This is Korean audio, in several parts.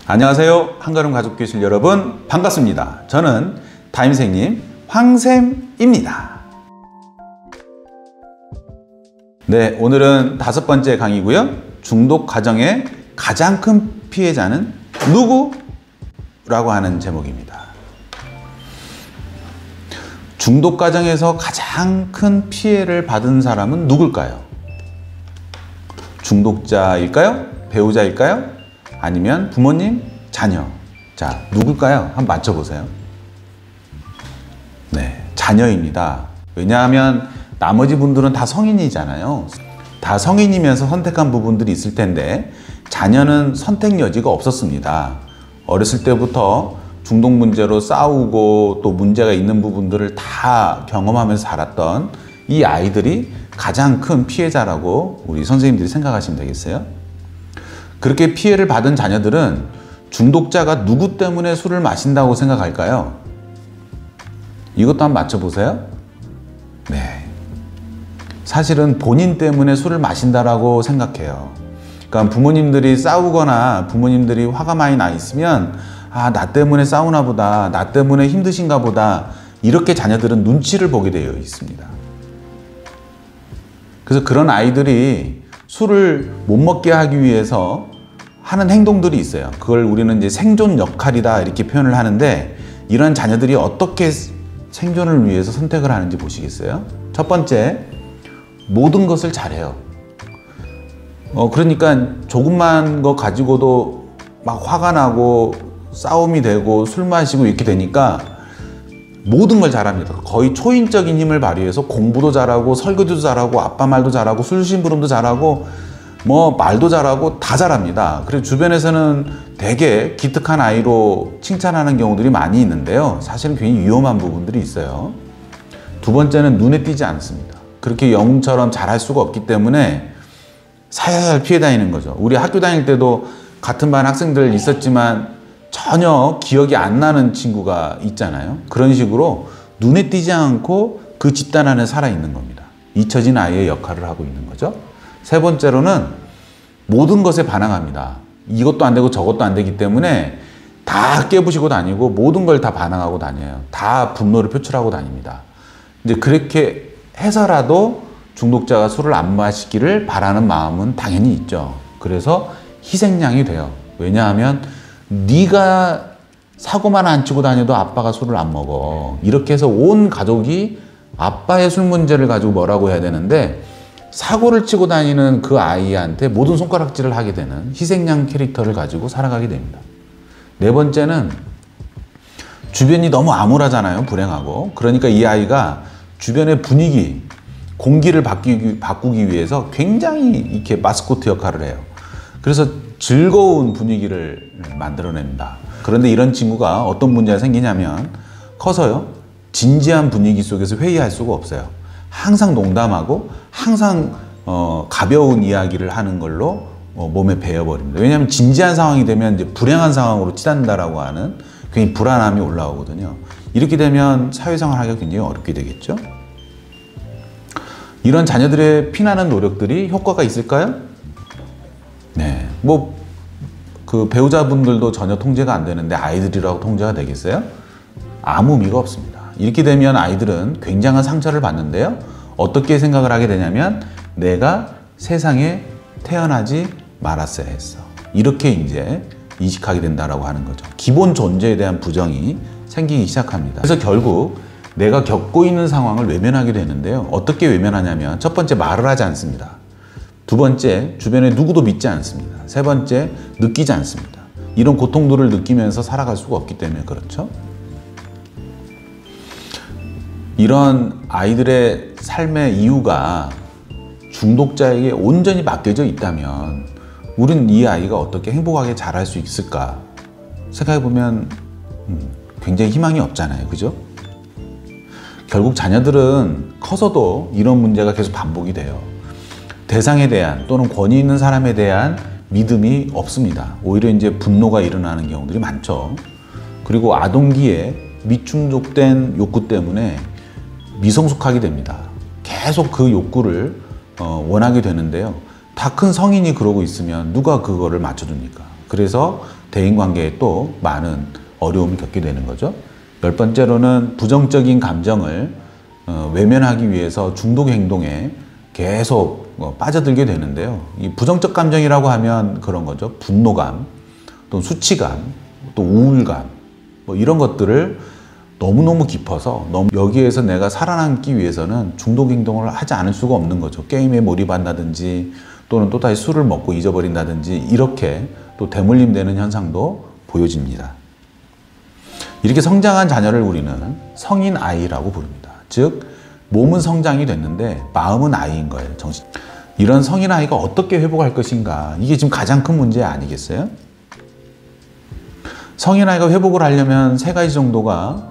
안녕하세요. 한걸음 가족교실 여러분 반갑습니다. 저는 담임선생님 황쌤입니다. 네, 오늘은 5번째 강의고요. 중독 가정의 가장 큰 피해자는 누구? 라고 하는 제목입니다. 중독 가정에서 가장 큰 피해를 받은 사람은 누굴까요? 중독자일까요? 배우자일까요? 아니면 부모님, 자녀. 자, 누굴까요? 한번 맞춰보세요. 네, 자녀입니다. 왜냐하면 나머지 분들은 다 성인이잖아요. 다 성인이면서 선택한 부분들이 있을 텐데 자녀는 선택 여지가 없었습니다. 어렸을 때부터 중독 문제로 싸우고 또 문제가 있는 부분들을 다 경험하면서 자랐던 이 아이들이 가장 큰 피해자라고 우리 선생님들이 생각하시면 되겠어요? 그렇게 피해를 받은 자녀들은 중독자가 누구 때문에 술을 마신다고 생각할까요? 이것도 한번 맞춰보세요. 네, 사실은 본인 때문에 술을 마신다라고 생각해요. 그러니까 부모님들이 싸우거나 부모님들이 화가 많이 나 있으면 나 때문에 싸우나 보다, 나 때문에 힘드신가 보다, 이렇게 자녀들은 눈치를 보게 되어 있습니다. 그래서 그런 아이들이 술을 못 먹게 하기 위해서 하는 행동들이 있어요. 그걸 우리는 이제 생존 역할이다 이렇게 표현을 하는데, 이런 자녀들이 어떻게 생존을 위해서 선택을 하는지 보시겠어요? 첫 번째, 모든 것을 잘해요. 그러니까 조금만 거 가지고도 막 화가 나고 싸움이 되고 술 마시고 이렇게 되니까 모든 걸 잘합니다. 거의 초인적인 힘을 발휘해서 공부도 잘하고 설거지도 잘하고 아빠 말도 잘하고 술심부름도 잘하고 뭐 말도 잘하고 다 잘합니다. 그리고 주변에서는 되게 기특한 아이로 칭찬하는 경우들이 많이 있는데요. 사실은 굉장히 위험한 부분들이 있어요. 두 번째는 눈에 띄지 않습니다. 그렇게 영웅처럼 잘할 수가 없기 때문에 살살 피해 다니는 거죠. 우리 학교 다닐 때도 같은 반 학생들 있었지만 전혀 기억이 안 나는 친구가 있잖아요. 그런 식으로 눈에 띄지 않고 그 집단 안에 살아있는 겁니다. 잊혀진 아이의 역할을 하고 있는 거죠. 세 번째로는 모든 것에 반항합니다. 이것도 안 되고 저것도 안 되기 때문에 다 깨부시고 다니고 모든 걸 다 반항하고 다녀요. 다 분노를 표출하고 다닙니다. 이제 그렇게 해서라도 중독자가 술을 안 마시기를 바라는 마음은 당연히 있죠. 그래서 희생양이 돼요. 왜냐하면 네가 사고만 안 치고 다녀도 아빠가 술을 안 먹어. 이렇게 해서 온 가족이 아빠의 술 문제를 가지고 뭐라고 해야 되는데, 사고를 치고 다니는 그 아이한테 모든 손가락질을 하게 되는 희생양 캐릭터를 가지고 살아가게 됩니다. 네 번째는 주변이 너무 암울하잖아요. 불행하고. 그러니까 이 아이가 주변의 분위기, 공기를 바꾸기 위해서 굉장히 이렇게 마스코트 역할을 해요. 그래서 즐거운 분위기를 만들어냅니다. 그런데 이런 친구가 어떤 문제가 생기냐면 커서요, 진지한 분위기 속에서 회의할 수가 없어요. 항상 농담하고 항상 가벼운 이야기를 하는 걸로 몸에 배어버립니다. 왜냐하면 진지한 상황이 되면 이제 불행한 상황으로 치닫는다라고 하는 굉장히 불안함이 올라오거든요. 이렇게 되면 사회생활 하기가 굉장히 어렵게 되겠죠. 이런 자녀들의 피나는 노력들이 효과가 있을까요? 네, 그 배우자분들도 전혀 통제가 안 되는데 아이들이라고 통제가 되겠어요? 아무 의미가 없습니다. 이렇게 되면 아이들은 굉장한 상처를 받는데요. 어떻게 생각을 하게 되냐면 내가 세상에 태어나지 말았어야 했어. 이렇게 이제 인식하게 된다라고 하는 거죠. 기본 존재에 대한 부정이 생기기 시작합니다. 그래서 결국 내가 겪고 있는 상황을 외면하게 되는데요. 어떻게 외면하냐면 첫 번째, 말을 하지 않습니다. 두 번째, 주변에 누구도 믿지 않습니다. 세 번째, 느끼지 않습니다. 이런 고통들을 느끼면서 살아갈 수가 없기 때문에 그렇죠. 이런 아이들의 삶의 이유가 중독자에게 온전히 맡겨져 있다면 우린 이 아이가 어떻게 행복하게 자랄 수 있을까 생각해보면 굉장히 희망이 없잖아요. 그죠? 결국 자녀들은 커서도 이런 문제가 계속 반복이 돼요. 대상에 대한 또는 권위 있는 사람에 대한 믿음이 없습니다. 오히려 이제 분노가 일어나는 경우들이 많죠. 그리고 아동기에 미충족된 욕구 때문에 미성숙하게 됩니다. 계속 그 욕구를 원하게 되는데요. 다 큰 성인이 그러고 있으면 누가 그거를 맞춰줍니까? 그래서 대인관계에 또 많은 어려움을 겪게 되는 거죠. 10번째로는 부정적인 감정을 외면하기 위해서 중독 행동에 계속 빠져들게 되는데요. 이 부정적 감정이라고 하면 그런 거죠. 분노감, 또 수치감, 또 우울감, 뭐 이런 것들을 너무너무 깊어서 여기에서 내가 살아남기 위해서는 중독 행동을 하지 않을 수가 없는 거죠. 게임에 몰입한다든지 또는 또다시 술을 먹고 잊어버린다든지 이렇게 또 대물림되는 현상도 보여집니다. 이렇게 성장한 자녀를 우리는 성인 아이라고 부릅니다. 즉 몸은 성장이 됐는데 마음은 아이인 거예요. 정신. 이런 성인 아이가 어떻게 회복할 것인가, 이게 지금 가장 큰 문제 아니겠어요? 성인 아이가 회복을 하려면 3가지 정도가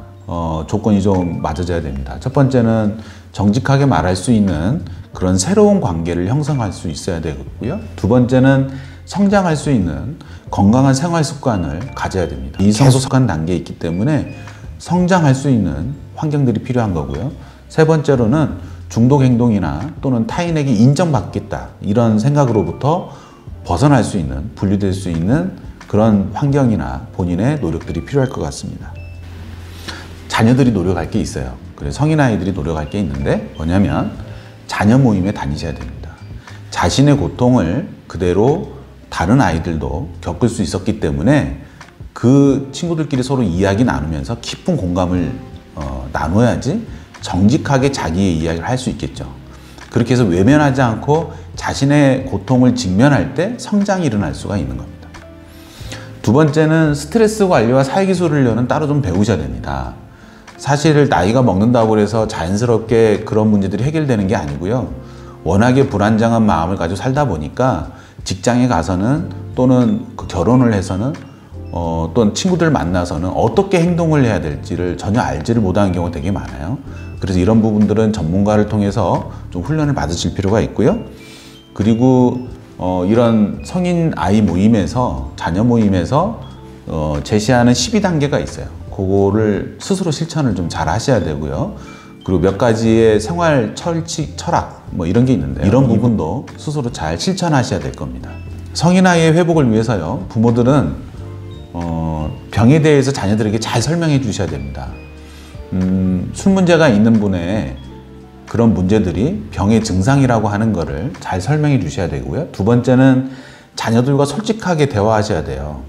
조건이 좀 맞아져야 됩니다. 첫 번째는 정직하게 말할 수 있는 그런 새로운 관계를 형성할 수 있어야 되고요. 두 번째는 성장할 수 있는 건강한 생활 습관을 가져야 됩니다. 이 성숙한 단계에 있기 때문에 성장할 수 있는 환경들이 필요한 거고요. 세 번째로는 중독 행동이나 또는 타인에게 인정받겠다 이런 생각으로부터 벗어날 수 있는, 분리될 수 있는 그런 환경이나 본인의 노력들이 필요할 것 같습니다. 자녀들이 노력할 게 있어요. 그래서 성인 아이들이 노력할 게 있는데 뭐냐면 자녀 모임에 다니셔야 됩니다. 자신의 고통을 그대로 다른 아이들도 겪을 수 있었기 때문에 그 친구들끼리 서로 이야기 나누면서 깊은 공감을 나눠야지 정직하게 자기의 이야기를 할 수 있겠죠. 그렇게 해서 외면하지 않고 자신의 고통을 직면할 때 성장이 일어날 수가 있는 겁니다. 두 번째는 스트레스 관리와 사회기술을 따로 좀 배우셔야 됩니다. 사실 나이가 먹는다고 해서 자연스럽게 그런 문제들이 해결되는 게 아니고요. 워낙에 불안정한 마음을 가지고 살다 보니까 직장에 가서는 또는 결혼을 해서는 또는 친구들 만나서는 어떻게 행동을 해야 될지를 전혀 알지를 못하는 경우가 되게 많아요. 그래서 이런 부분들은 전문가를 통해서 좀 훈련을 받으실 필요가 있고요. 그리고 이런 성인 아이 모임에서, 자녀 모임에서 제시하는 12단계가 있어요. 그거를 스스로 실천을 좀 잘 하셔야 되고요. 그리고 몇 가지의 생활 철학 뭐 이런 게 있는데 이런 부분도 스스로 잘 실천하셔야 될 겁니다. 성인 아이의 회복을 위해서요, 부모들은 병에 대해서 자녀들에게 잘 설명해 주셔야 됩니다. 술 문제가 있는 분의 그런 문제들이 병의 증상이라고 하는 거를 잘 설명해 주셔야 되고요. 두 번째는 자녀들과 솔직하게 대화하셔야 돼요.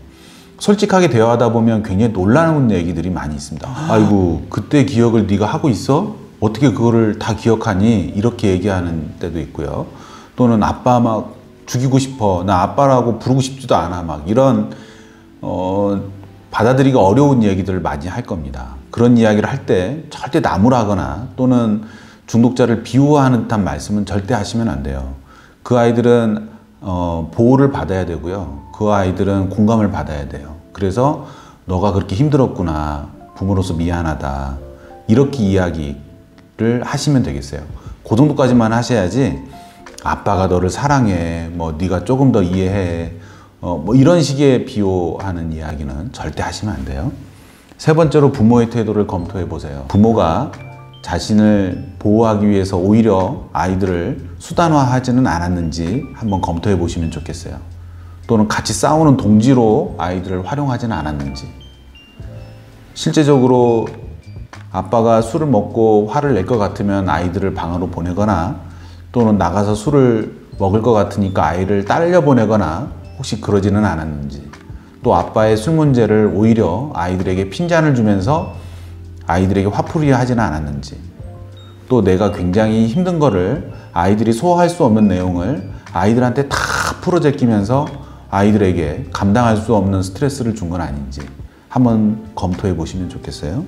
솔직하게 대화하다 보면 굉장히 놀라는 얘기들이 많이 있습니다. 아이고, 그때 기억을 네가 하고 있어? 어떻게 그거를 다 기억하니? 이렇게 얘기하는 때도 있고요. 또는 아빠 막 죽이고 싶어. 나 아빠라고 부르고 싶지도 않아. 막 이런 받아들이기 어려운 얘기들을 많이 할 겁니다. 그런 이야기를 할 때 절대 나무라거나 또는 중독자를 비호하는 듯한 말씀은 절대 하시면 안 돼요. 그 아이들은 보호를 받아야 되고요. 그 아이들은 공감을 받아야 돼요. 그래서 너가 그렇게 힘들었구나. 부모로서 미안하다. 이렇게 이야기를 하시면 되겠어요. 그 정도까지만 하셔야지 아빠가 너를 사랑해. 뭐 네가 조금 더 이해해. 뭐 이런 식의 비호하는 이야기는 절대 하시면 안 돼요. 세 번째로 부모의 태도를 검토해 보세요. 부모가 자신을 보호하기 위해서 오히려 아이들을 수단화하지는 않았는지 한번 검토해 보시면 좋겠어요. 또는 같이 싸우는 동지로 아이들을 활용하지는 않았는지. 실제적으로 아빠가 술을 먹고 화를 낼 것 같으면 아이들을 방으로 보내거나 또는 나가서 술을 먹을 것 같으니까 아이를 딸려 보내거나 혹시 그러지는 않았는지. 또 아빠의 술 문제를 오히려 아이들에게 핀잔을 주면서 아이들에게 화풀이 하지는 않았는지. 또 내가 굉장히 힘든 거를 아이들이 소화할 수 없는 내용을 아이들한테 다 풀어제끼면서 아이들에게 감당할 수 없는 스트레스를 준 건 아닌지 한번 검토해 보시면 좋겠어요.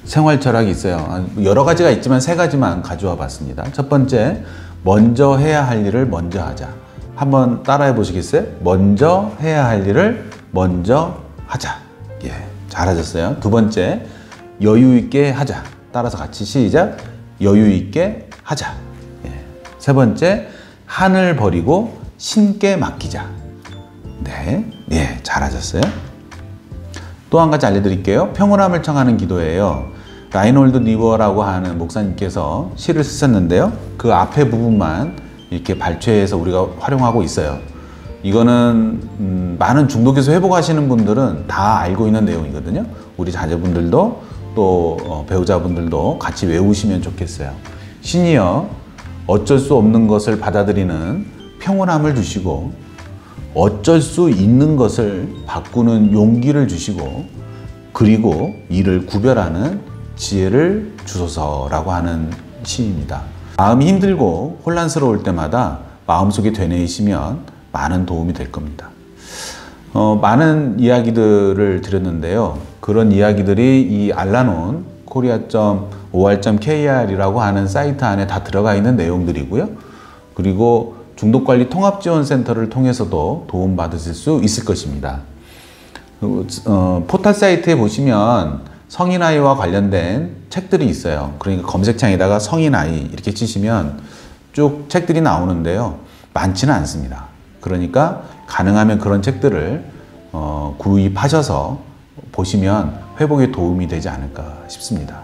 생활 철학이 있어요. 여러 가지가 있지만 3가지만 가져와 봤습니다. 첫 번째, 먼저 해야 할 일을 먼저 하자. 한번 따라해 보시겠어요? 먼저 해야 할 일을 먼저 하자. 예, 잘하셨어요. 두 번째, 여유 있게 하자. 따라서 같이 시작. 여유 있게 하자. 예. 세 번째, 한을 버리고 신께 맡기자. 네, 예, 잘하셨어요. 또 한 가지 알려드릴게요. 평온함을 청하는 기도예요. 라인홀드 리버라고 하는 목사님께서 시를 쓰셨는데요. 그 앞에 부분만 이렇게 발췌해서 우리가 활용하고 있어요. 이거는 많은 중독에서 회복하시는 분들은 다 알고 있는 내용이거든요. 우리 자녀분들도 또 배우자분들도 같이 외우시면 좋겠어요. 신이여 어쩔 수 없는 것을 받아들이는 평온함을 주시고 어쩔 수 있는 것을 바꾸는 용기를 주시고 그리고 이를 구별하는 지혜를 주소서라고 하는 시입니다. 마음이 힘들고 혼란스러울 때마다 마음속에 되뇌이시면 많은 도움이 될 겁니다. 많은 이야기들을 드렸는데요. 그런 이야기들이 이 알라논 korea.or.kr이라고 하는 사이트 안에 다 들어가 있는 내용들이고요. 그리고 중독관리통합지원센터를 통해서도 도움받으실 수 있을 것입니다. 포털 사이트에 보시면 성인아이와 관련된 책들이 있어요. 그러니까 검색창에다가 성인아이 이렇게 치시면 쭉 책들이 나오는데요. 많지는 않습니다. 그러니까 가능하면 그런 책들을 구입하셔서 보시면 회복에 도움이 되지 않을까 싶습니다.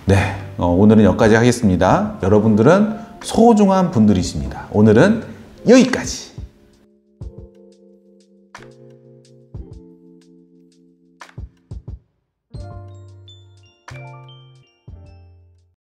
네, 오늘은 여기까지 하겠습니다. 여러분들은 소중한 분들이십니다. 오늘은 여기까지.